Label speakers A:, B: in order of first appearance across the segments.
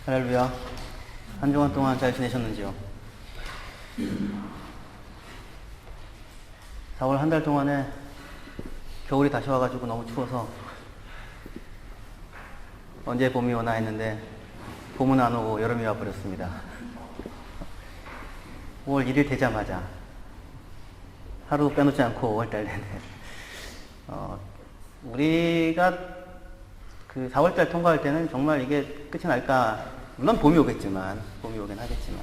A: 할렐루야. 한 주간 동안 잘 지내셨는지요? 4월 한 달 동안에 겨울이 다시 와가지고 너무 추워서 언제 봄이 오나 했는데 봄은 안 오고 여름이 와버렸습니다. 5월 1일 되자마자 하루 빼놓지 않고 5월달 내내 우리가 그 4월달 통과할 때는 정말 이게 끝이 날까, 물론 봄이 오겠지만, 봄이 오긴 하겠지만,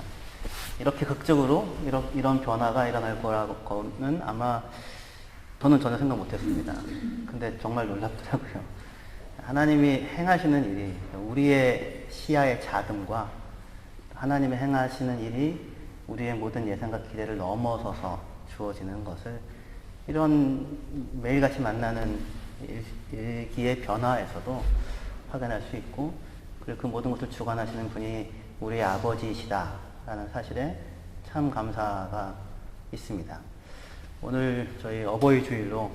A: 이렇게 극적으로 이런 변화가 일어날 거라고는 아마 저는 전혀 생각 못 했습니다. 근데 정말 놀랍더라고요. 하나님이 행하시는 일이, 우리의 시야의 작음과 하나님의 행하시는 일이 우리의 모든 예상과 기대를 넘어서서 주어지는 것을 이런 매일같이 만나는 일기의 변화에서도 확인할 수 있고, 그리고 그 모든 것을 주관하시는 분이 우리의 아버지이시다라는 사실에 참 감사가 있습니다. 오늘 저희 어버이 주일로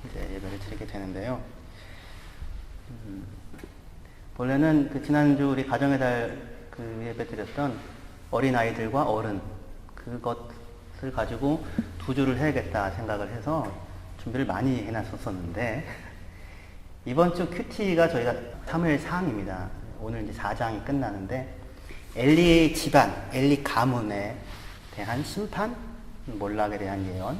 A: 이제 예배를 드리게 되는데요. 원래는 그 지난주 우리 가정의 달 그 예배 드렸던 어린아이들과 어른, 그것을 가지고 2주를 해야겠다 생각을 해서 준비를 많이 해놨었는데, 이번 주 큐티가 저희가 3일 상입니다. 오늘 이제 4장이 끝나는데, 엘리 집안, 엘리 가문에 대한 심판, 몰락에 대한 예언,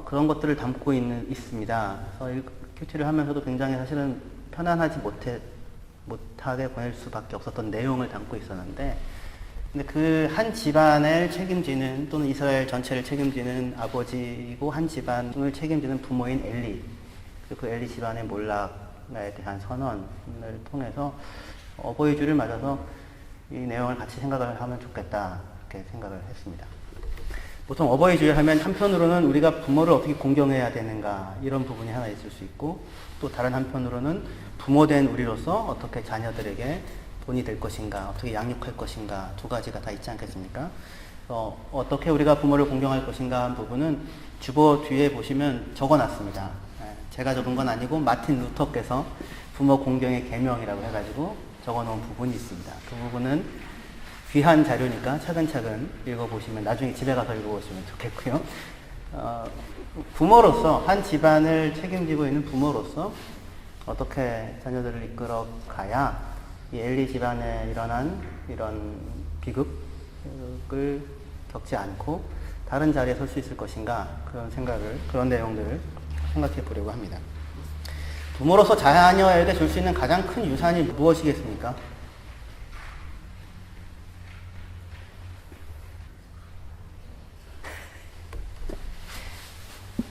A: 그런 것들을 담고 있습니다. 그래서 이 큐티를 하면서도 굉장히 사실은 편안하지 못하게 보낼 수밖에 없었던 내용을 담고 있었는데, 근데 그 한 집안을 책임지는, 또는 이스라엘 전체를 책임지는 아버지이고 한 집안을 책임지는 부모인 엘리, 그리고 그 엘리 집안의 몰락에 대한 선언을 통해서 어버이 주를 맞아서 이 내용을 같이 생각을 하면 좋겠다, 이렇게 생각을 했습니다. 보통 어버이 주일 하면 한편으로는 우리가 부모를 어떻게 공경해야 되는가, 이런 부분이 하나 있을 수 있고, 또 다른 한편으로는 부모된 우리로서 어떻게 자녀들에게 본이 될 것인가, 어떻게 양육할 것인가, 두 가지가 다 있지 않겠습니까? 어떻게 우리가 부모를 공경할 것인가 한 부분은 주보 뒤에 보시면 적어놨습니다. 제가 적은 건 아니고 마틴 루터께서 부모 공경의 계명이라고 해가지고 적어놓은 부분이 있습니다. 그 부분은 귀한 자료니까 차근차근 읽어보시면, 나중에 집에 가서 읽어보시면 좋겠고요. 부모로서, 한 집안을 책임지고 있는 부모로서 어떻게 자녀들을 이끌어 가야 이 엘리 집안에 일어난 이런 비극을 겪지 않고 다른 자리에 설 수 있을 것인가, 그런 내용들을 생각해 보려고 합니다. 부모로서 자녀에게 줄 수 있는 가장 큰 유산이 무엇이겠습니까?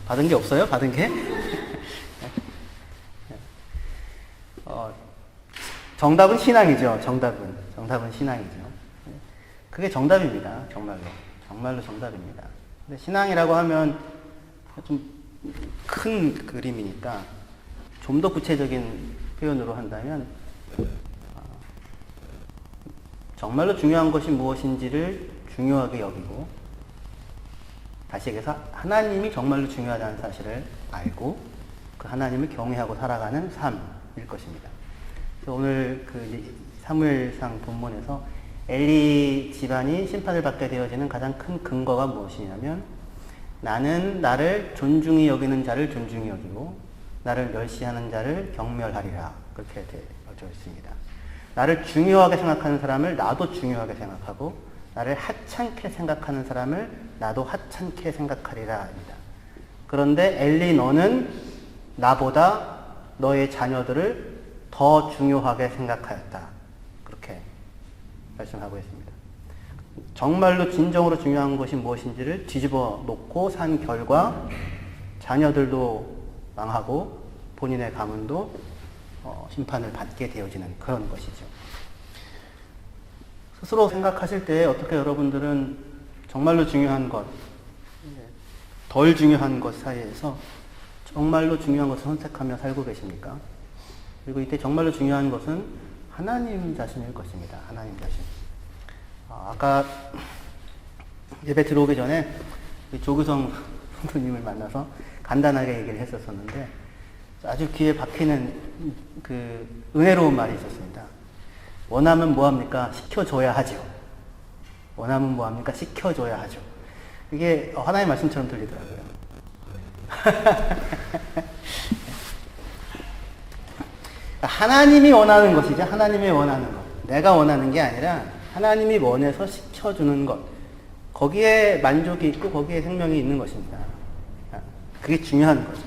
A: 받은 게 없어요? 받은 게? 정답은 신앙이죠. 정답은 신앙이죠. 그게 정답입니다. 정말로 정답입니다. 근데 신앙이라고 하면 좀 큰 그림이니까 좀 더 구체적인 표현으로 한다면, 정말로 중요한 것이 무엇인지를 중요하게 여기고, 다시 얘기해서 하나님이 정말로 중요하다는 사실을 알고 그 하나님을 경외하고 살아가는 삶일 것입니다. 그래서 오늘 그 사무엘상 본문에서 엘리 집안이 심판을 받게 되어지는 가장 큰 근거가 무엇이냐면, 나는 나를 존중히 여기는 자를 존중히 여기고 나를 멸시하는 자를 경멸하리라, 그렇게 되어져 있습니다. 나를 중요하게 생각하는 사람을 나도 중요하게 생각하고, 나를 하찮게 생각하는 사람을 나도 하찮게 생각하리라입니다. 그런데 엘리, 너는 나보다 너의 자녀들을 더 중요하게 생각하였다, 그렇게 말씀하고 있습니다. 정말로 진정으로 중요한 것이 무엇인지를 뒤집어 놓고 산 결과 자녀들도 망하고 본인의 가문도 심판을 받게 되어지는 그런 것이죠. 스스로 생각하실 때 어떻게 여러분들은 정말로 중요한 것, 덜 중요한 것 사이에서 정말로 중요한 것을 선택하며 살고 계십니까? 그리고 이때 정말로 중요한 것은 하나님 자신일 것입니다. 하나님 자신. 아까 예배 들어오기 전에 조규성 성도님을 만나서 간단하게 얘기를 했었는데, 아주 귀에 박히는 그 은혜로운 말이 있었습니다. 원하면 뭐합니까? 시켜줘야 하죠. 원하면 뭐합니까? 시켜줘야 하죠. 이게 하나의 말씀처럼 들리더라고요. 하나님이 원하는 것이죠. 하나님이 원하는 것. 내가 원하는 게 아니라 하나님이 원해서 시켜주는 것. 거기에 만족이 있고 거기에 생명이 있는 것입니다. 그게 중요한 거죠.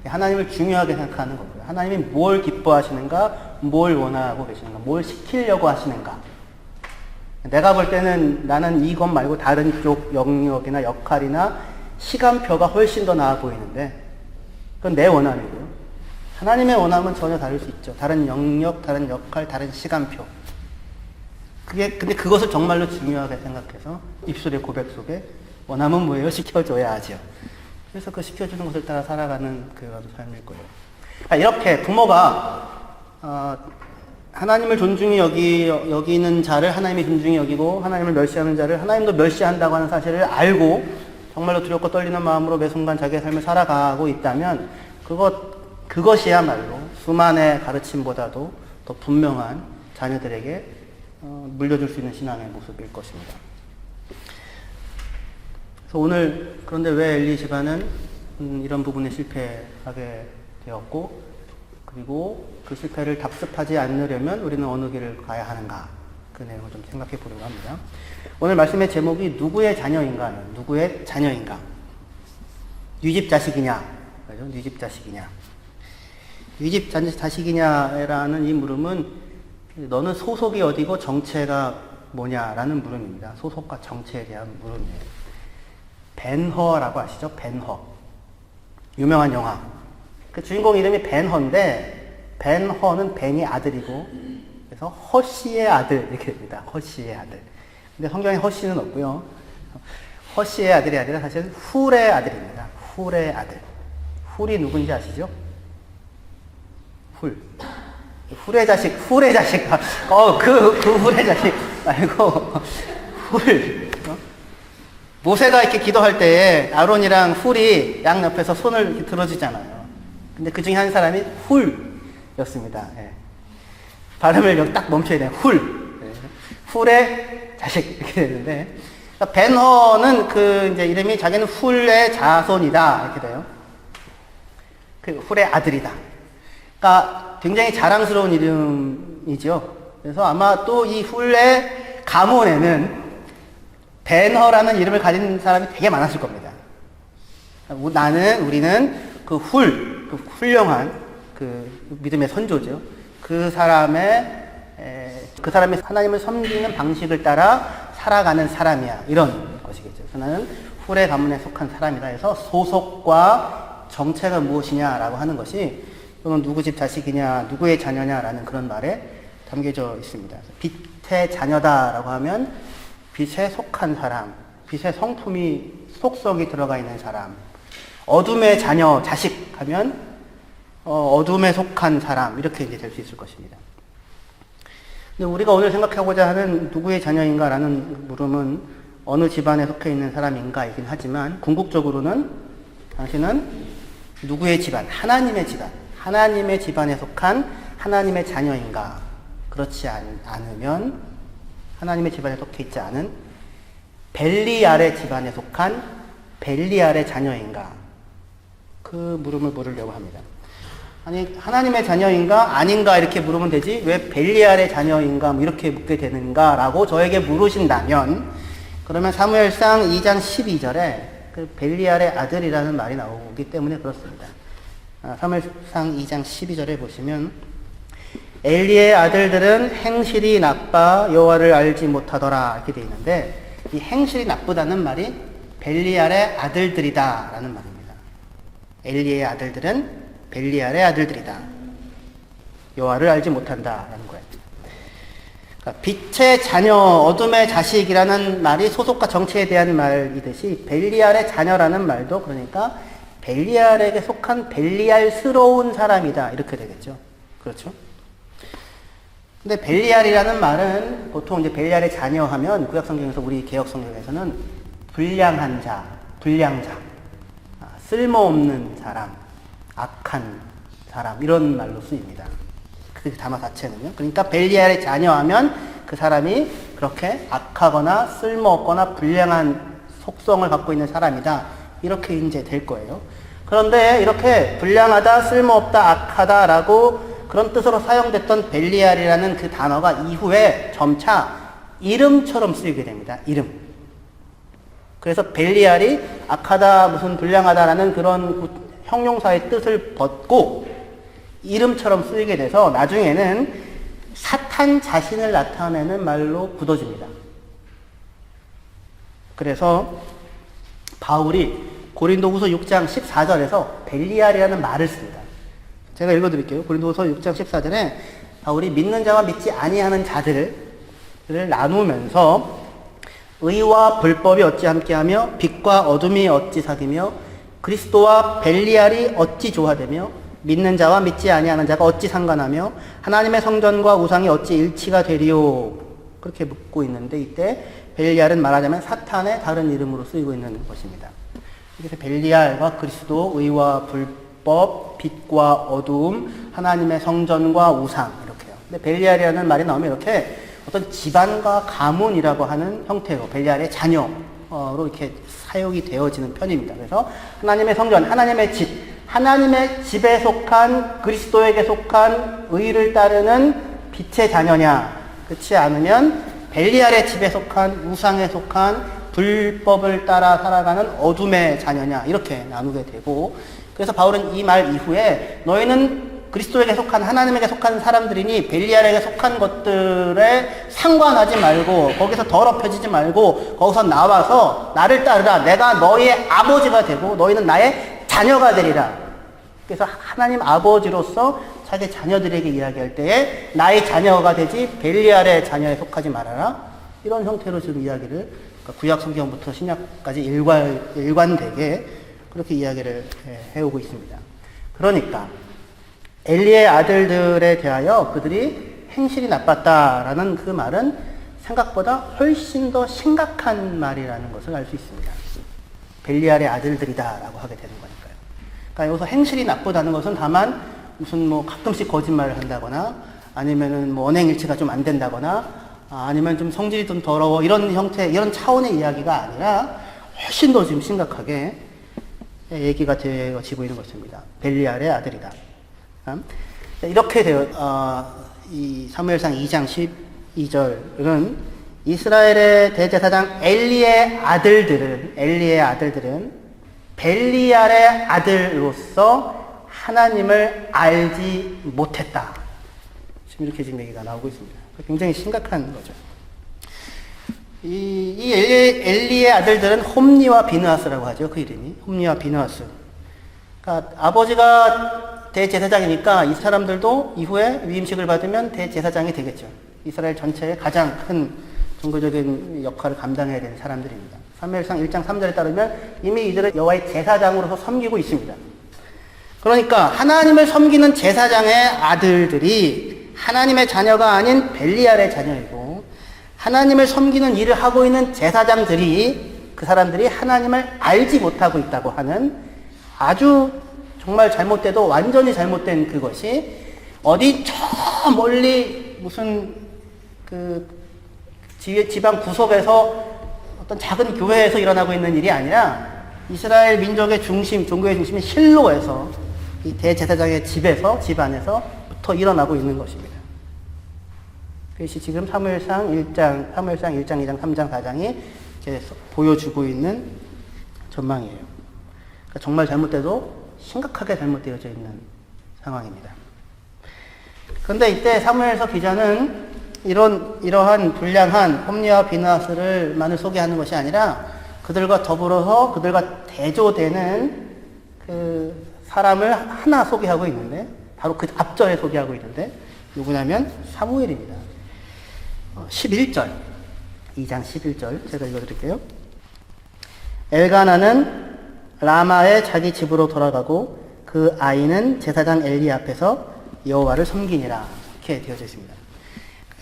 A: 하나님을 중요하게 생각하는 거고요. 하나님이 뭘 기뻐하시는가, 뭘 원하고 계시는가, 뭘 시키려고 하시는가. 내가 볼 때는 나는 이것 말고 다른 쪽 영역이나 역할이나 시간표가 훨씬 더 나아 보이는데 그건 내 원함이고요. 하나님의 원함은 전혀 다를 수 있죠. 다른 영역, 다른 역할, 다른 시간표. 근데 그것을 정말로 중요하게 생각해서 입술의 고백 속에 원함은 뭐예요? 시켜줘야 하죠. 그래서 그 시켜주는 것을 따라 살아가는 그런 삶일 거예요. 이렇게 부모가 하나님을 존중히 여기는 자를 하나님이 존중히 여기고 하나님을 멸시하는 자를 하나님도 멸시한다고 하는 사실을 알고 정말로 두렵고 떨리는 마음으로 매 순간 자기의 삶을 살아가고 있다면 그것이야말로 수만의 가르침보다도 더 분명한 자녀들에게 물려줄 수 있는 신앙의 모습일 것입니다. 그래서 오늘 그런데 왜 엘리 집안은 이런 부분에 실패하게 되었고 그리고 그 실패를 답습하지 않으려면 우리는 어느 길을 가야 하는가 그 내용을 좀 생각해 보려고 합니다. 오늘 말씀의 제목이 누구의 자녀인가? 누구의 자녀인가? 뉘집 자식이냐? 그죠? 뉘집 자식이냐? 뉘집 자식이냐라는 이 물음은 너는 소속이 어디고 정체가 뭐냐라는 물음입니다. 소속과 정체에 대한 물음이에요. 벤허라고 아시죠? 벤허. 유명한 영화. 그 주인공 이름이 벤허인데 벤허는 벤이 아들이고 그래서 허씨의 아들 이렇게 됩니다. 허씨의 아들. 근데 성경에 허씨는 없고요. 허씨의 아들이 아니라 사실 훌의 아들입니다. 훌의 아들. 훌이 누군지 아시죠? 훌. 훌의 자식. 그 훌의 자식 말고 훌. 모세가 이렇게 기도할 때 아론이랑 훌이 양 옆에서 손을 이렇게 들어주잖아요. 근데 그 중에 한 사람이 훌이었습니다. 예. 발음을 딱 멈춰야 돼요. 훌. 예. 훌의 자식. 이렇게 되는데. 그러니까 벤허는 이제 이름이 자기는 훌의 자손이다. 이렇게 돼요. 그 훌의 아들이다. 그러니까 굉장히 자랑스러운 이름이죠. 그래서 아마 또 이 훌의 가문에는 벤허라는 이름을 가진 사람이 되게 많았을 겁니다. 우리는 그 훌륭한 그 믿음의 선조죠. 그 사람이 하나님을 섬기는 방식을 따라 살아가는 사람이야. 이런 것이겠죠. 그래서 나는 훌의 가문에 속한 사람이다 해서 소속과 정체가 무엇이냐라고 하는 것이 또는 누구 집 자식이냐, 누구의 자녀냐라는 그런 말에 담겨져 있습니다. 빛의 자녀다라고 하면 빛에 속한 사람, 빛의 성품이 속성이 들어가 있는 사람, 어둠의 자녀, 자식 하면 어둠에 속한 사람 이렇게 이제 될 수 있을 것입니다. 근데 우리가 오늘 생각하고자 하는 누구의 자녀인가라는 물음은 어느 집안에 속해 있는 사람인가이긴 하지만 궁극적으로는 당신은 누구의 집안, 하나님의 집안, 하나님의 집안에 속한 하나님의 자녀인가? 그렇지 않으면 하나님의 집안에 속해 있지 않은 벨리알의 집안에 속한 벨리알의 자녀인가? 그 물음을 물으려고 합니다. 아니 하나님의 자녀인가 아닌가 이렇게 물으면 되지 왜 벨리알의 자녀인가 뭐 이렇게 묻게 되는가라고 저에게 물으신다면 그러면 사무엘상 2장 12절에 그 벨리알의 아들이라는 말이 나오기 때문에 그렇습니다. 사무엘상 2장 12절에 보시면 엘리의 아들들은 행실이 나빠 여호와를 알지 못하더라 이렇게 되어 있는데 이 행실이 나쁘다는 말이 벨리알의 아들들이다 라는 말입니다. 엘리의 아들들은 벨리알의 아들들이다. 여호와를 알지 못한다 라는 거예요. 그러니까 빛의 자녀, 어둠의 자식이라는 말이 소속과 정체에 대한 말이듯이 벨리알의 자녀라는 말도 그러니까 벨리알에게 속한 벨리알스러운 사람이다 이렇게 되겠죠. 그렇죠? 근데 벨리알이라는 말은 보통 이제 벨리알의 자녀 하면 구약성경에서 우리 개혁성경에서는 불량한 자, 불량자, 쓸모없는 사람, 악한 사람 이런 말로 쓰입니다.
B: 그 단어 자체는요. 그러니까 벨리알의 자녀하면 그 사람이 그렇게 악하거나 쓸모없거나 불량한 속성을 갖고 있는 사람이다. 이렇게 이제 될 거예요. 그런데 이렇게 불량하다, 쓸모없다, 악하다라고 그런 뜻으로 사용됐던 벨리알이라는 그 단어가 이후에 점차 이름처럼 쓰이게 됩니다. 이름. 그래서 벨리알이 악하다, 무슨 불량하다라는 그런 형용사의 뜻을 벗고 이름처럼 쓰이게 돼서 나중에는 사탄 자신을 나타내는 말로 굳어집니다. 그래서 바울이 고린도후서 6장 14절에서 벨리알이라는 말을 씁니다. 제가 읽어드릴게요. 고린도후서 6장 14절에 바울이 믿는 자와 믿지 아니하는 자들을 나누면서 의와 불법이 어찌 함께하며 빛과 어둠이 어찌 사귀며 그리스도와 벨리알이 어찌 조화되며 믿는 자와 믿지 아니하는 자가 어찌 상관하며 하나님의 성전과 우상이 어찌 일치가 되리요. 그렇게 묻고 있는데 이때 벨리알은 말하자면 사탄의 다른 이름으로 쓰이고 있는 것입니다. 그래서 벨리알과 그리스도, 의와 불법, 빛과 어두움, 하나님의 성전과 우상 이렇게요. 근데 벨리알이라는 말이 나오면 이렇게 어떤 집안과 가문이라고 하는 형태로 벨리알의 자녀로 이렇게 사용이 되어지는 편입니다. 그래서 하나님의 성전, 하나님의 집, 하나님의 집에 속한 그리스도에게 속한 의를 따르는 빛의 자녀냐, 그렇지 않으면 벨리알의 집에 속한 우상에 속한 불법을 따라 살아가는 어둠의 자녀냐 이렇게 나누게 되고, 그래서 바울은 이 말 이후에 너희는 그리스도에게 속한 하나님에게 속한 사람들이니 벨리알에게 속한 것들에 상관하지 말고 거기서 더럽혀지지 말고 거기서 나와서 나를 따르라. 내가 너희의 아버지가 되고 너희는 나의 자녀가 되리라. 그래서 하나님 아버지로서 자기 자녀들에게 이야기할 때에 나의 자녀가 되지 벨리알의 자녀에 속하지 말아라. 이런 형태로 지금 이야기를 구약 성경부터 신약까지 일관되게 그렇게 이야기를 해오고 있습니다. 그러니까 엘리의 아들들에 대하여 그들이 행실이 나빴다라는 그 말은 생각보다 훨씬 더 심각한 말이라는 것을 알 수 있습니다. 벨리알의 아들들이다라고 하게 되는 거니까요. 그러니까 여기서 행실이 나쁘다는 것은 다만 무슨 뭐 가끔씩 거짓말을 한다거나 아니면은 뭐 언행일치가 좀 안 된다거나 아니면 좀 성질이 좀 더러워 이런 형태, 이런 차원의 이야기가 아니라 훨씬 더 지금 심각하게 얘기가 되어지고 있는 것입니다. 벨리알의 아들이다. 이렇게 이 사무엘상 2장 12절은 이스라엘의 대제사장 엘리의 아들들은 벨리알의 아들로서 하나님을 알지 못했다. 지금 이렇게 지금 얘기가 나오고 있습니다. 굉장히 심각한 거죠. 이 엘리의 아들들은 홈니와 비느하스라고 하죠. 그 이름이 홈니와 비느하스. 그러니까 아버지가 대제사장이니까 이 사람들도 이후에 위임식을 받으면 대제사장이 되겠죠. 이스라엘 전체의 가장 큰 종교적인 역할을 감당해야 되는 사람들입니다. 사무엘상 1장 3절에 따르면 이미 이들은 여호와의 제사장으로서 섬기고 있습니다. 그러니까 하나님을 섬기는 제사장의 아들들이 하나님의 자녀가 아닌 벨리알의 자녀이고, 하나님을 섬기는 일을 하고 있는 제사장들이, 그 사람들이 하나님을 알지 못하고 있다고 하는 아주 정말 잘못돼도 완전히 잘못된 그것이 어디 저 멀리 무슨 그 지방 구석에서 어떤 작은 교회에서 일어나고 있는 일이 아니라 이스라엘 민족의 중심, 종교의 중심인 실로에서 이 대제사장의 집에서, 집안에서부터 일어나고 있는 것입니다. 그것이 지금 사무엘상 1장, 2장, 3장, 4장이 이렇게 보여주고 있는 전망이에요. 그러니까 정말 잘못돼도 심각하게 잘못되어져 있는 상황입니다. 그런데 이때 사무엘서 기자는 이러한 불량한 홈니와 비느하스를만을 소개하는 것이 아니라 그들과 더불어서 그들과 대조되는 그 사람을 하나 소개하고 있는데, 바로 그 앞절에 소개하고 있는데 누구냐면 사무엘입니다. 11절, 2장 11절 제가 읽어드릴게요. 엘가나는 라마의 자기 집으로 돌아가고 그 아이는 제사장 엘리 앞에서 여호와를 섬기니라. 이렇게 되어져 있습니다.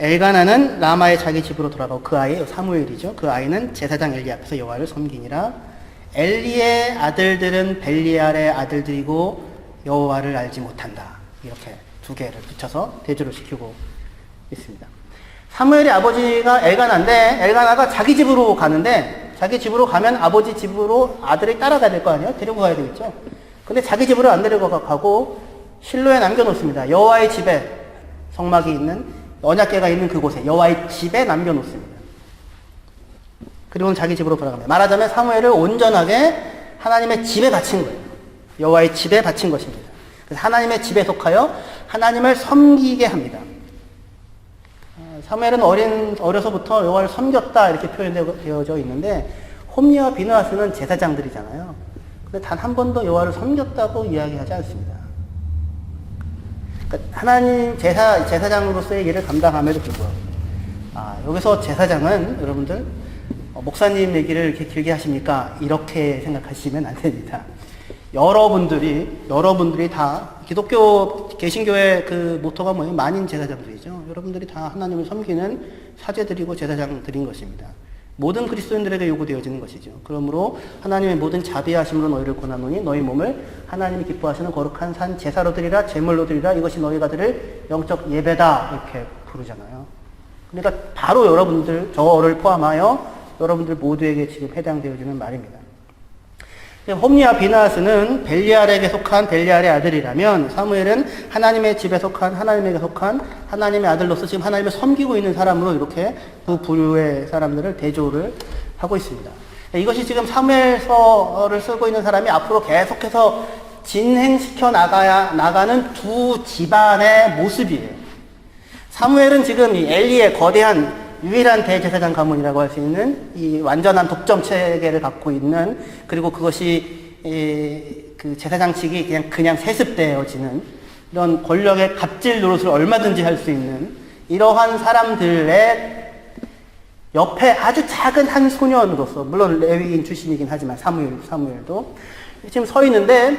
B: 엘가나는 라마의 자기 집으로 돌아가고 그 아이, 사무엘이죠. 그 아이는 제사장 엘리 앞에서 여호와를 섬기니라. 엘리의 아들들은 벨리알의 아들들이고 여호와를 알지 못한다. 이렇게 두 개를 붙여서 대조를 시키고 있습니다. 사무엘의 아버지가 엘가나인데 엘가나가 자기 집으로 가는데 자기 집으로 가면 아버지 집으로 아들이 따라가야 될 거 아니에요? 데리고 가야 되겠죠. 근데 자기 집으로 안 데리고 가고 실로에 남겨놓습니다. 여호와의 집에 성막이 있는 언약궤가 있는 그곳에 여호와의 집에 남겨놓습니다. 그리고는 자기 집으로 돌아갑니다. 말하자면 사무엘을 온전하게 하나님의 집에 바친 거예요. 여호와의 집에 바친 것입니다. 그래서 하나님의 집에 속하여 하나님을 섬기게 합니다. 사무엘은 어려서부터 여호와를 섬겼다 이렇게 표현되어져 있는데 홈리와 비느하스는 제사장들이잖아요. 근데 단 한 번도 여호와를 섬겼다고 이야기하지 않습니다. 그러니까 하나님 제사장으로서의 일을 감당함에도 불구하고 여기서 제사장은 여러분들 목사님 얘기를 이렇게 길게 하십니까? 이렇게 생각하시면 안 됩니다. 여러분들이 다 기독교 개신교의 그 모토가 뭐예요? 만인 제사장들이죠. 여러분들이 다 하나님을 섬기는 사제들이고 제사장들인 것입니다. 모든 그리스도인들에게 요구되어지는 것이죠. 그러므로 하나님의 모든 자비하심으로 너희를 권하노니 너희 몸을 하나님이 기뻐하시는 거룩한 산 제사로 드리라 제물로 드리라 이것이 너희가 드릴 영적 예배다 이렇게 부르잖아요. 그러니까 바로 여러분들 저를 포함하여 여러분들 모두에게 지금 해당되어지는 말입니다. 홈리와 비느하스는 벨리알에게 속한 벨리알의 아들이라면 사무엘은 하나님의 집에 속한 하나님에게 속한 하나님의 아들로서 지금 하나님을 섬기고 있는 사람으로 이렇게 두 부류의 사람들을 대조를 하고 있습니다. 이것이 지금 사무엘서를 쓰고 있는 사람이 앞으로 계속해서 진행시켜 나가는 두 집안의 모습이에요. 사무엘은 지금 이 엘리의 거대한 유일한 대제사장 가문이라고 할 수 있는 이 완전한 독점 체계를 갖고 있는 그리고 그것이 그 제사장직이 그냥 세습되어지는 이런 권력의 갑질 노릇을 얼마든지 할 수 있는 이러한 사람들의 옆에 아주 작은 한 소년으로서 물론 레위인 출신이긴 하지만 사무엘도 지금 서 있는데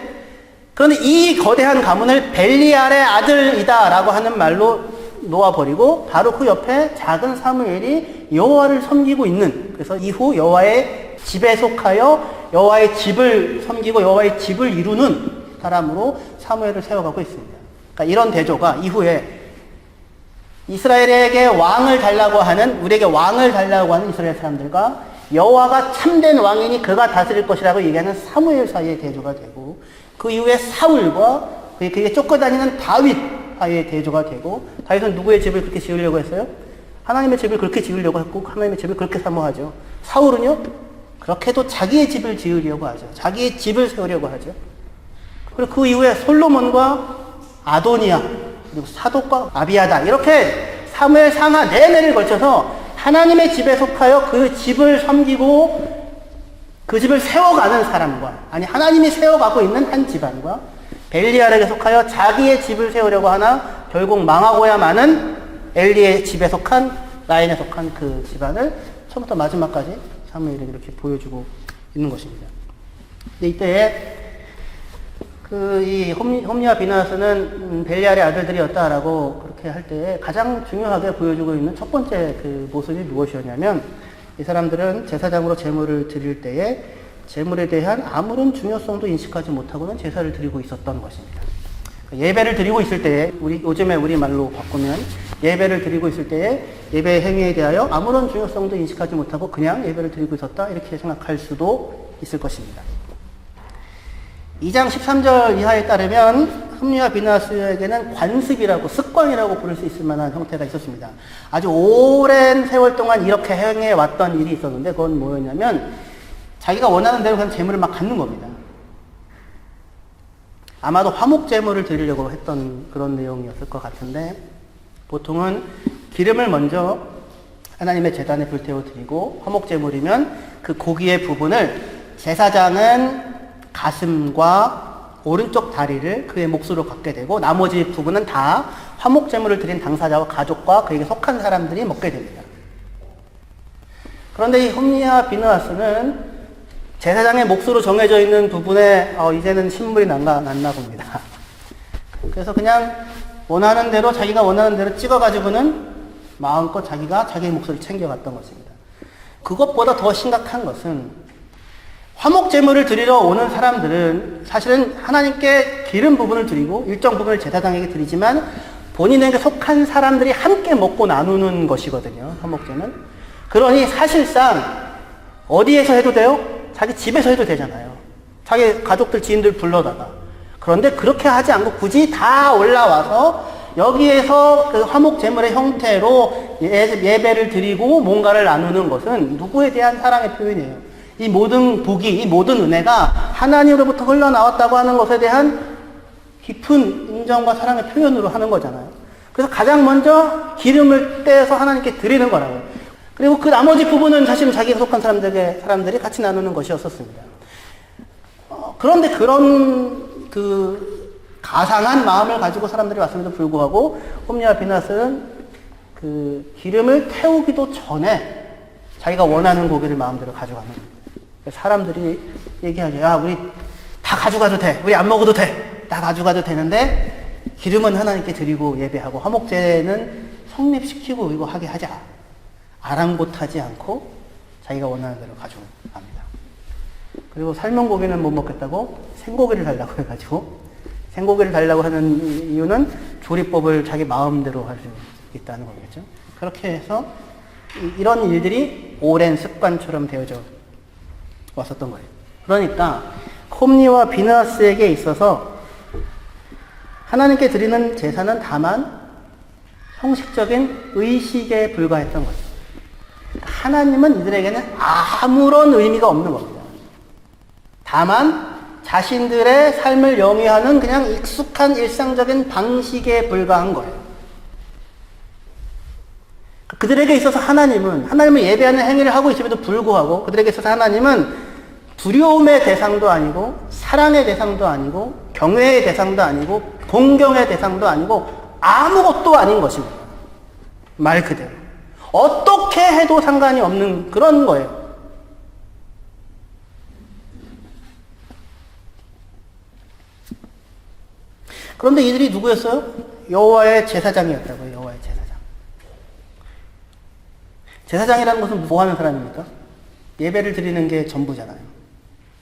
B: 그런데 이 거대한 가문을 벨리알의 아들이다라고 하는 말로 놓아버리고 바로 그 옆에 작은 사무엘이 여호와를 섬기고 있는 그래서 이후 여호와의 집에 속하여 여호와의 집을 섬기고 여호와의 집을 이루는 사람으로 사무엘을 세워가고 있습니다. 그러니까 이런 대조가 이후에 이스라엘에게 왕을 달라고 하는 우리에게 왕을 달라고 하는 이스라엘 사람들과 여호와가 참된 왕이니 그가 다스릴 것이라고 얘기하는 사무엘 사이의 대조가 되고 그 이후에 사울과 그에게 쫓겨다니는 다윗 사이의 대조가 되고 다윗은 누구의 집을 그렇게 지으려고 했어요? 하나님의 집을 그렇게 지으려고 했고 하나님의 집을 그렇게 사모하죠. 사울은요? 그렇게도 자기의 집을 지으려고 하죠. 자기의 집을 세우려고 하죠. 그리고 그 이후에 솔로몬과 아도니아 그리고 사독과 아비아다 이렇게 사무엘 상하 내내를 걸쳐서 하나님의 집에 속하여 그 집을 섬기고 그 집을 세워가는 사람과 아니 하나님이 세워가고 있는 한 집안과 벨리알에게 속하여 자기의 집을 세우려고 하나 결국 망하고야 마는 엘리의 집에 속한 라인에 속한 그 집안을 처음부터 마지막까지 사무엘이 이렇게 보여주고 있는 것입니다. 근데 이때에 이 홈리와 비느하스는 벨리알의 아들들이었다라고 그렇게 할 때에 가장 중요하게 보여주고 있는 첫 번째 그 모습이 무엇이었냐면 이 사람들은 제사장으로 제물을 드릴 때에 제물에 대한 아무런 중요성도 인식하지 못하고는 제사를 드리고 있었던 것입니다. 예배를 드리고 있을 때에 요즘에 우리 말로 바꾸면 예배를 드리고 있을 때에 예배 행위에 대하여 아무런 중요성도 인식하지 못하고 그냥 예배를 드리고 있었다 이렇게 생각할 수도 있을 것입니다. 2장 13절 이하에 따르면 홈리와 비느하스에게는 관습이라고 습관이라고 부를 수 있을 만한 형태가 있었습니다. 아주 오랜 세월 동안 이렇게 행해왔던 일이 있었는데 그건 뭐였냐면 자기가 원하는 대로 그냥 재물을 막 갖는 겁니다. 아마도 화목 제물을 드리려고 했던 그런 내용이었을 것 같은데 보통은 기름을 먼저 하나님의 제단에 불태워 드리고 화목 제물이면 그 고기의 부분을 제사장은 가슴과 오른쪽 다리를 그의 몫으로 갖게 되고 나머지 부분은 다 화목 제물을 드린 당사자와 가족과 그에게 속한 사람들이 먹게 됩니다. 그런데 이 홈리와 비느하스는 제사장의 몫으로 정해져 있는 부분에 이제는 신물이 났나 봅니다. 그래서 그냥 원하는 대로 자기가 원하는 대로 찍어가지고는 마음껏 자기가 자기의 몫을 챙겨갔던 것입니다. 그것보다 더 심각한 것은 화목 제물을 드리러 오는 사람들은 사실은 하나님께 기름 부분을 드리고 일정 부분을 제사장에게 드리지만 본인에게 속한 사람들이 함께 먹고 나누는 것이거든요. 화목제는. 그러니 사실상 어디에서 해도 돼요? 자기 집에서 해도 되잖아요. 자기 가족들, 지인들 불러다가. 그런데 그렇게 하지 않고 굳이 다 올라와서 여기에서 그 화목제물의 형태로 예배를 드리고 뭔가를 나누는 것은 누구에 대한 사랑의 표현이에요. 이 모든 복이, 이 모든 은혜가 하나님으로부터 흘러나왔다고 하는 것에 대한 깊은 인정과 사랑의 표현으로 하는 거잖아요. 그래서 가장 먼저 기름을 떼서 하나님께 드리는 거라고요. 그리고 그 나머지 부분은 사실 자기가 속한 사람들이 같이 나누는 것이었었습니다. 그런데 그런 가상한 마음을 가지고 사람들이 왔음에도 불구하고 홈리와 비나스는 그 기름을 태우기도 전에 자기가 원하는 고기를 마음대로 가져가는 거예요. 사람들이 얘기하죠. 야, 우리 다 가져가도 돼. 우리 안 먹어도 돼. 다 가져가도 되는데 기름은 하나님께 드리고 예배하고 화목제는 성립시키고 이거 하게 하자. 아랑곳하지 않고 자기가 원하는 대로 가져갑니다. 그리고 삶은 고기는 못 먹겠다고 생고기를 달라고 해가지고 생고기를 달라고 하는 이유는 조리법을 자기 마음대로 할 수 있다는 거겠죠. 그렇게 해서 이런 일들이 오랜 습관처럼 되어져 왔었던 거예요. 그러니까 홈리와 비느하스에게 있어서 하나님께 드리는 제사는 다만 형식적인 의식에 불과했던 거죠. 하나님은 이들에게는 아무런 의미가 없는 겁니다. 다만 자신들의 삶을 영위하는 그냥 익숙한 일상적인 방식에 불과한 거예요. 그들에게 있어서 하나님을 예배하는 행위를 하고 있음에도 불구하고 그들에게 있어서 하나님은 두려움의 대상도 아니고 사랑의 대상도 아니고 경외의 대상도 아니고 공경의 대상도 아니고 아무것도 아닌 것입니다. 말 그대로. 어떻게 해도 상관이 없는 그런 거예요. 그런데 이들이 누구였어요? 여호와의 제사장이었다고요. 여호와의 제사장. 제사장이라는 것은 뭐 하는 사람입니까? 예배를 드리는 게 전부잖아요.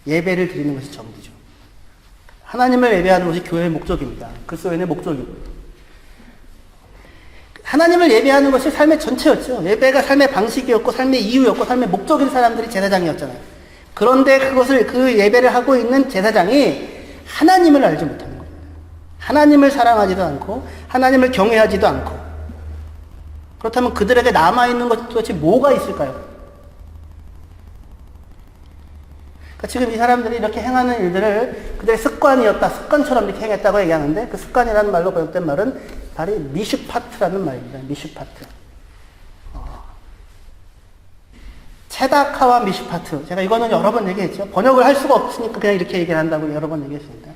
B: 예배를 드리는 것이 전부죠. 하나님을 예배하는 것이 교회의 목적입니다. 그리스도인의 목적이고요. 하나님을 예배하는 것이 삶의 전체였죠. 예배가 삶의 방식이었고 삶의 이유였고 삶의 목적인 사람들이 제사장이었잖아요. 그런데 그 예배를 하고 있는 제사장이 하나님을 알지 못하는 겁니다. 하나님을 사랑하지도 않고 하나님을 경외하지도 않고 그렇다면 그들에게 남아있는 것 도대체 뭐가 있을까요? 지금 이 사람들이 이렇게 행하는 일들을 그들의 습관이었다, 습관처럼 이렇게 행했다고 얘기하는데 그 습관이라는 말로 번역된 말은 바로 미슈파트라는 말입니다. 미슈파트. 체다카와 미슈파트. 제가 이거는 여러 번 얘기했죠. 번역을 할 수가 없으니까 그냥 이렇게 얘기를 한다고 여러 번 얘기했습니다.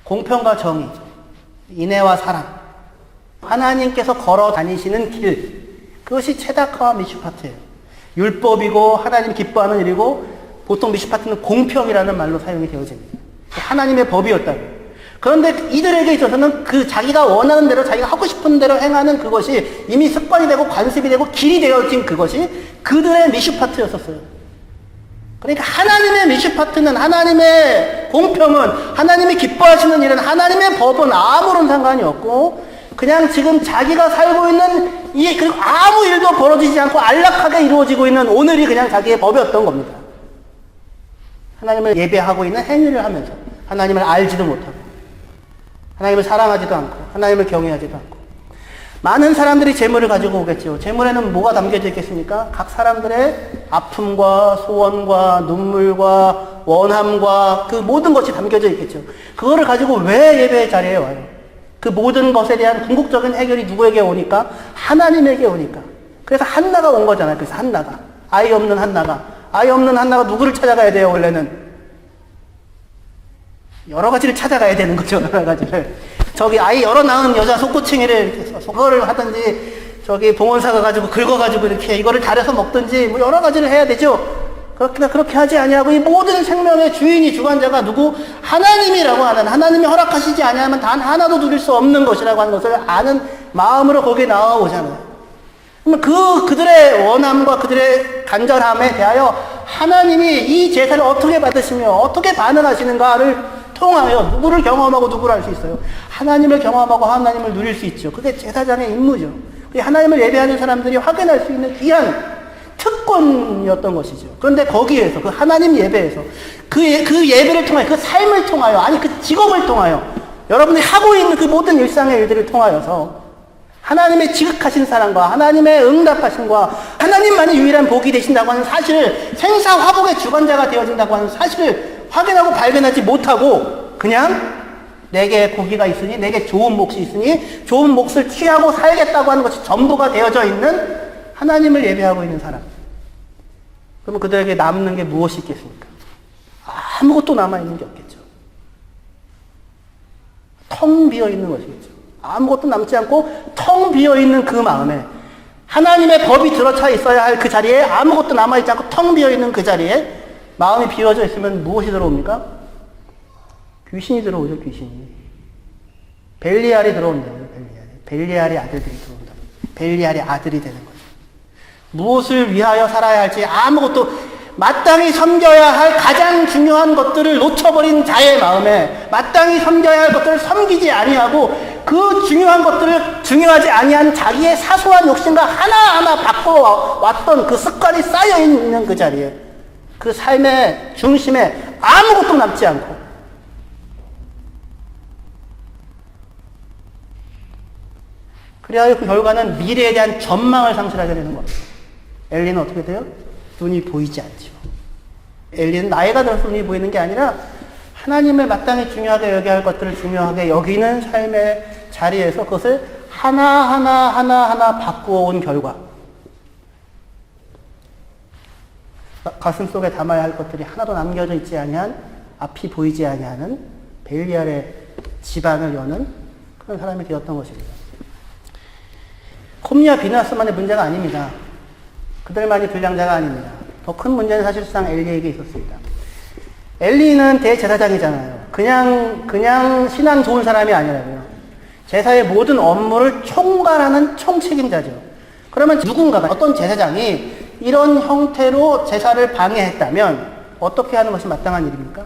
B: 공평과 정의, 인애와 사랑, 하나님께서 걸어 다니시는 길, 그것이 체다카와 미슈파트예요. 율법이고 하나님 기뻐하는 일이고 보통 미슈파트는 공평이라는 말로 사용이 되어집니다. 하나님의 법이었다고. 그런데 이들에게 있어서는 그 자기가 원하는 대로 자기가 하고 싶은 대로 행하는 그것이 이미 습관이 되고 관습이 되고 길이 되어진 그것이 그들의 미슈파트였었어요. 그러니까 하나님의 미슈파트는 하나님의 공평은 하나님이 기뻐하시는 일은 하나님의 법은 아무런 상관이 없고 그냥 지금 자기가 살고 있는 그리고 아무 일도 벌어지지 않고 안락하게 이루어지고 있는 오늘이 그냥 자기의 법이었던 겁니다. 하나님을 예배하고 있는 행위를 하면서 하나님을 알지도 못하고 하나님을 사랑하지도 않고 하나님을 경외하지도 않고 많은 사람들이 재물을 가지고 오겠죠. 재물에는 뭐가 담겨져 있겠습니까? 각 사람들의 아픔과 소원과 눈물과 원함과 그 모든 것이 담겨져 있겠죠. 그거를 가지고 왜 예배의 자리에 와요? 그 모든 것에 대한 궁극적인 해결이 누구에게 오니까? 하나님에게 오니까. 그래서 한나가 온 거잖아요. 그래서 한나가. 아이 없는 한나가 누구를 찾아가야 돼요, 원래는? 여러 가지를 찾아가야 되는 거죠, 여러 가지를. 저기 아이 여러 낳은 여자 속고챙이를 그거를 하든지 저기 봉원사 가가지고 긁어가지고 이렇게 이거를 달여서 먹든지 뭐 여러 가지를 해야 되죠. 그렇게 하지 아니하고 이 모든 생명의 주인이 주관자가 누구? 하나님이라고 하는 하나님이 허락하시지 아니하면 단 하나도 누릴 수 없는 것이라고 하는 것을 아는 마음으로 거기에 나와오잖아요. 그러면 그들의 원함과 그들의 간절함에 대하여 하나님이 이 제사를 어떻게 받으시며 어떻게 반응하시는가를 통하여 누구를 경험하고 누구를 알 수 있어요? 하나님을 경험하고 하나님을 누릴 수 있죠. 그게 제사장의 임무죠. 하나님을 예배하는 사람들이 확인할 수 있는 귀한 특권이었던 것이죠. 그런데 거기에서 그 하나님 예배에서 그 예배를 통하여 그 삶을 통하여 아니 그 직업을 통하여 여러분이 하고 있는 그 모든 일상의 일들을 통하여서 하나님의 지극하신 사랑과 하나님의 응답하심과 하나님만이 유일한 복이 되신다고 하는 사실을 생사화복의 주관자가 되어진다고 하는 사실을 확인하고 발견하지 못하고 그냥 내게 고기가 있으니 내게 좋은 몫이 있으니 좋은 몫을 취하고 살겠다고 하는 것이 전부가 되어져 있는 하나님을 예배하고 있는 사람. 그러면 그들에게 남는 게 무엇이 있겠습니까? 아무것도 남아있는 게 없겠죠. 텅 비어있는 것이겠죠. 아무것도 남지 않고 텅 비어있는 그 마음에 하나님의 법이 들어차 있어야 할 그 자리에 아무것도 남아있지 않고 텅 비어있는 그 자리에 마음이 비워져 있으면 무엇이 들어옵니까? 귀신이 들어오죠, 귀신이. 벨리알이 들어온다고요, 벨리알의 아들들이 들어온다. 벨리알의 아들이 되는 거죠. 무엇을 위하여 살아야 할지 아무것도 마땅히 섬겨야 할 가장 중요한 것들을 놓쳐버린 자의 마음에 마땅히 섬겨야 할 것들을 섬기지 아니하고 그 중요한 것들을 중요하지 아니한 자기의 사소한 욕심과 하나하나 바꿔왔던 그 습관이 쌓여있는 그 자리에 그 삶의 중심에 아무것도 남지 않고 그래야 그 결과는 미래에 대한 전망을 상실하게 되는 겁니다. 엘리는 어떻게 돼요? 눈이 보이지 않죠. 엘리는 나이가 들어서 눈이 보이는 게 아니라 하나님을 마땅히 중요하게 여겨야 할 것들을 중요하게 여기는 삶의 자리에서 그것을 하나하나 바꾸어온 결과 가슴 속에 담아야 할 것들이 하나도 남겨져 있지 아니한 앞이 보이지 아니하는 벨리알의 집안을 여는 그런 사람이 되었던 것입니다. 콤리와 비느하스만의 문제가 아닙니다. 그들만이 불량자가 아닙니다. 더 큰 문제는 사실상 엘리에게 있었습니다. 엘리는 대제사장이잖아요. 그냥 신앙 좋은 사람이 아니라고요. 제사의 모든 업무를 총괄하는 총책임자죠. 그러면 누군가가 어떤 제사장이 이런 형태로 제사를 방해했다면 어떻게 하는 것이 마땅한 일입니까?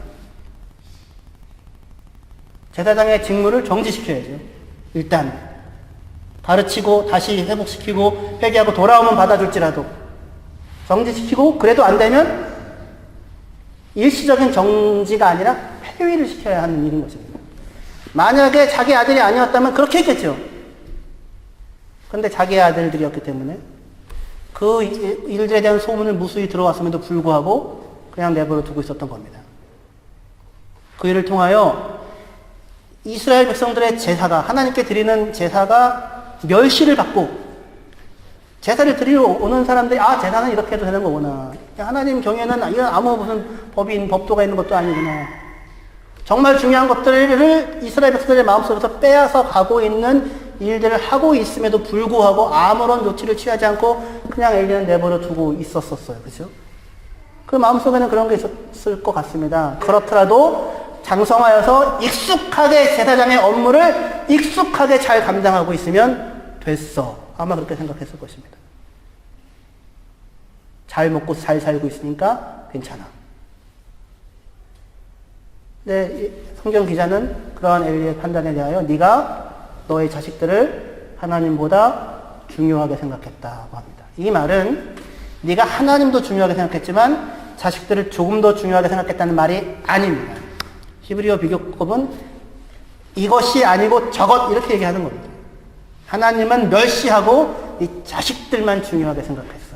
B: 제사장의 직무를 정지시켜야죠. 일단 가르치고 다시 회복시키고 회개하고 돌아오면 받아줄지라도 정지시키고 그래도 안 되면 일시적인 정지가 아니라 폐위를 시켜야 하는 일인 것입니다. 만약에 자기 아들이 아니었다면 그렇게 했겠죠. 그런데 자기 아들들이었기 때문에 그 일들에 대한 소문을 무수히 들어왔음에도 불구하고 그냥 내버려 두고 있었던 겁니다. 그 일을 통하여 이스라엘 백성들의 제사가 하나님께 드리는 제사가 멸시를 받고 제사를 드리러 오는 사람들이 제사는 이렇게 해도 되는 거구나. 하나님 경에는 이런 아무 무슨 법도가 있는 것도 아니구나. 정말 중요한 것들을 이스라엘 백성들의 마음속에서 빼앗아 가고 있는 일들을 하고 있음에도 불구하고 아무런 조치를 취하지 않고 그냥 엘리는 내버려 두고 있었어요. 그죠? 그 마음속에는 그런 게 있었을 것 같습니다. 그렇더라도 장성하여서 익숙하게 제사장의 업무를 익숙하게 잘 감당하고 있으면 됐어. 아마 그렇게 생각했을 것입니다. 잘 먹고 잘 살고 있으니까 괜찮아. 근데 성경 기자는 그러한 엘리의 판단에 대하여 네가 너의 자식들을 하나님보다 중요하게 생각했다고 합니다. 이 말은 네가 하나님도 중요하게 생각했지만 자식들을 조금 더 중요하게 생각했다는 말이 아닙니다. 히브리어 비교법은 이것이 아니고 저것 이렇게 얘기하는 겁니다. 하나님은 멸시하고 이 자식들만 중요하게 생각했어.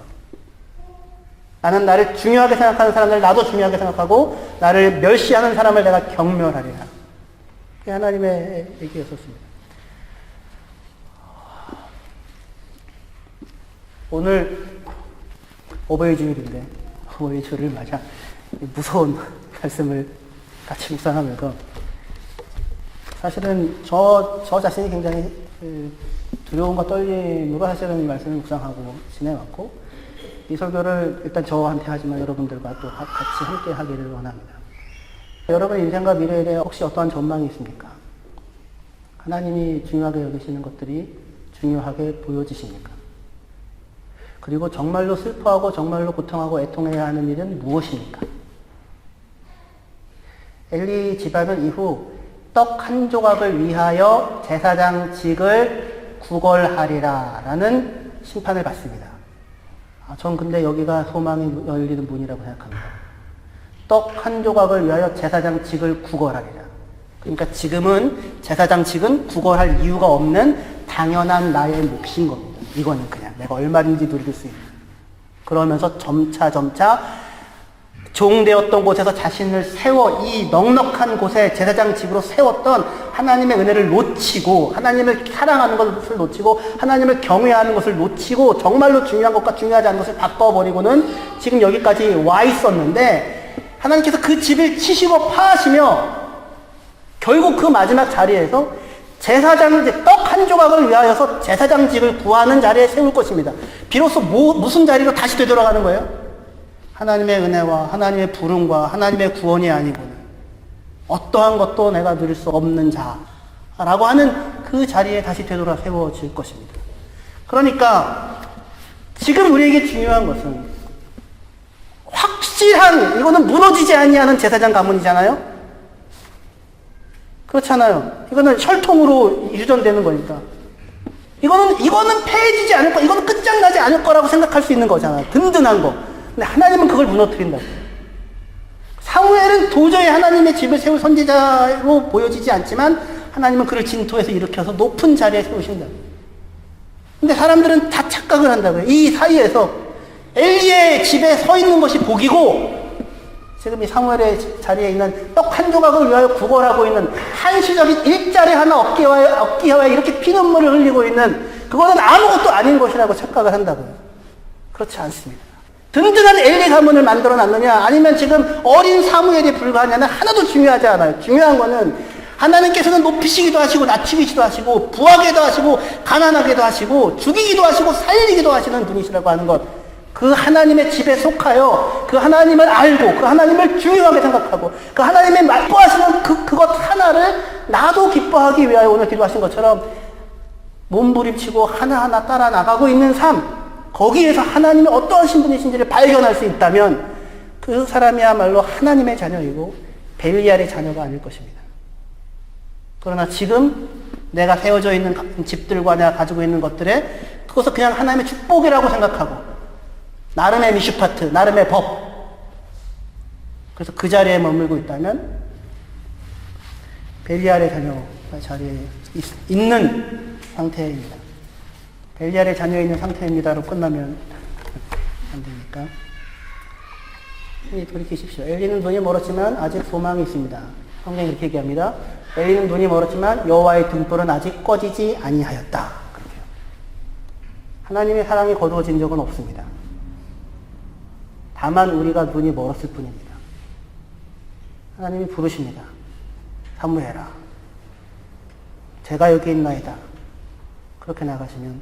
B: 나는 나를 중요하게 생각하는 사람들 나도 중요하게 생각하고 나를 멸시하는 사람을 내가 경멸하리라. 그게 하나님의 얘기였었습니다. 오늘 어버이 주일인데 어버이 주일을 맞아 무서운 말씀을 같이 묵상하면서 사실은 저 자신이 굉장히 두려움과 떨림으로 사실은 이 말씀을 묵상하고 지내왔고 이 설교를 일단 저한테 하지만 여러분들과 또 같이 함께 하기를 원합니다. 여러분의 인생과 미래에 대해 혹시 어떠한 전망이 있습니까? 하나님이 중요하게 여기시는 것들이 중요하게 보여지십니까? 그리고 정말로 슬퍼하고 정말로 고통하고 애통해야 하는 일은 무엇입니까? 엘리 집안은 이후 떡 한 조각을 위하여 제사장직을 구걸하리라 라는 심판을 받습니다. 전 근데 여기가 소망이 열리는 문이라고 생각합니다. 떡 한 조각을 위하여 제사장직을 구걸하리라. 그러니까 지금은 제사장직은 구걸할 이유가 없는 당연한 나의 몫인 겁니다. 이거는 그냥 내가 얼마든지 누릴 수 있는. 그러면서 점차 종되었던 곳에서 자신을 세워 이 넉넉한 곳에 제사장직으로 세웠던 하나님의 은혜를 놓치고 하나님을 사랑하는 것을 놓치고 하나님을 경외하는 것을 놓치고 정말로 중요한 것과 중요하지 않은 것을 바꿔버리고는 지금 여기까지 와 있었는데 하나님께서 그 집을 치시고 파하시며 결국 그 마지막 자리에서 제사장직, 떡 한 조각을 위하여서 제사장직을 구하는 자리에 세울 것입니다. 비로소 무슨 자리로 다시 되돌아가는 거예요? 하나님의 은혜와 하나님의 부름과 하나님의 구원이 아니고는 어떠한 것도 내가 누릴 수 없는 자라고 하는 그 자리에 다시 되돌아 세워질 것입니다. 그러니까 지금 우리에게 중요한 것은 확실한, 이거는 무너지지 아니하는 제사장 가문이잖아요. 그렇잖아요. 이거는 혈통으로 유전되는 거니까. 이거는 패해지지 않을 거, 이거는 끝장나지 않을 거라고 생각할 수 있는 거잖아요. 든든한 거. 근데 하나님은 그걸 무너뜨린다고. 사무엘은 도저히 하나님의 집을 세울 선지자로 보여지지 않지만 하나님은 그를 진토에서 일으켜서 높은 자리에 세우신다고. 근데 사람들은 다 착각을 한다고요. 이 사이에서 엘리의 집에 서 있는 것이 복이고 지금 이 사무엘의 자리에 있는 떡 한 조각을 위하여 구걸하고 있는 한시적인 일자리 하나 얻기 위하여 이렇게 피눈물을 흘리고 있는 그거는 아무것도 아닌 것이라고 착각을 한다고요. 그렇지 않습니다. 든든한 엘리 가문을 만들어 놨느냐 아니면 지금 어린 사무엘이 불과하냐는 하나도 중요하지 않아요. 중요한 거는 하나님께서는 높이시기도 하시고 낮추기도 하시고 부하게도 하시고 가난하게도 하시고 죽이기도 하시고 살리기도 하시는 분이시라고 하는 것. 그 하나님의 집에 속하여 그 하나님을 알고 그 하나님을 중요하게 생각하고 그 하나님의 기뻐하시는 그것 하나를 나도 기뻐하기 위하여 오늘 기도하신 것처럼 몸부림치고 하나하나 따라 나가고 있는 삶, 거기에서 하나님이 어떠하신 분이신지를 발견할 수 있다면 그 사람이야말로 하나님의 자녀이고 벨리알의 자녀가 아닐 것입니다. 그러나 지금 내가 세워져 있는 집들과 내가 가지고 있는 것들에 그것을 그냥 하나님의 축복이라고 생각하고 나름의 미슈파트, 나름의 법, 그래서 그 자리에 머물고 있다면 벨리알의 자녀 자리에 있는 상태입니다. 벨리알의 자녀에 있는 상태입니다로 끝나면 안 되니까. 돌이키십시오. 엘리는 눈이 멀었지만 아직 소망이 있습니다. 성경이 이렇게 얘기합니다. 엘리는 눈이 멀었지만 여호와의 등불은 아직 꺼지지 아니하였다. 그렇게요. 하나님의 사랑이 거두어진 적은 없습니다. 다만 우리가 눈이 멀었을 뿐입니다. 하나님이 부르십니다. 사무엘아, 제가 여기 있나이다. 그렇게 나가시면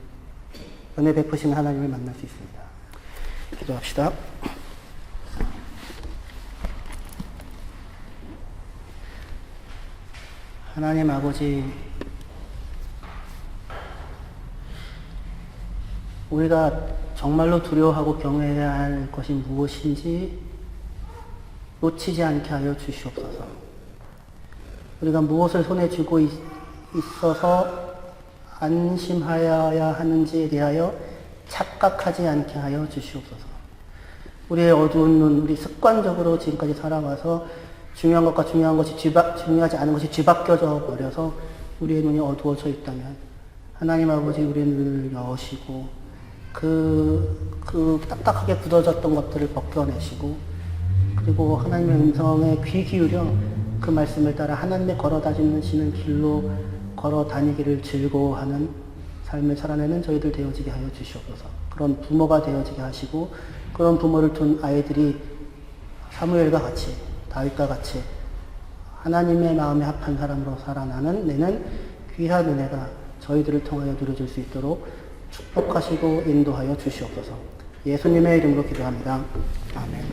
B: 은혜 베푸시는 하나님을 만날 수 있습니다. 기도합시다. 하나님 아버지, 우리가 정말로 두려워하고 경외해야 할 것이 무엇인지 놓치지 않게 하여 주시옵소서. 우리가 무엇을 손에 쥐고 있어서 안심하여야 하는지에 대하여 착각하지 않게 하여 주시옵소서. 우리의 어두운 눈, 우리 습관적으로 지금까지 살아와서 중요한 것과 중요한 것이 중요하지 않은 것이 뒤바뀌어져 버려서 우리의 눈이 어두워져 있다면 하나님 아버지 우리의 눈을 여시고 그 딱딱하게 굳어졌던 것들을 벗겨내시고 그리고 하나님의 음성에 귀 기울여 그 말씀을 따라 하나님의 걸어다니시는 길로 걸어 다니기를 즐거워하는 삶을 살아내는 저희들 되어지게 하여 주시옵소서. 그런 부모가 되어지게 하시고 그런 부모를 둔 아이들이 사무엘과 같이 다윗과 같이 하나님의 마음에 합한 사람으로 살아나는 내는 귀한 은혜가 저희들을 통하여 누려질 수 있도록 축복하시고 인도하여 주시옵소서. 예수님의 이름으로 기도합니다. 아멘.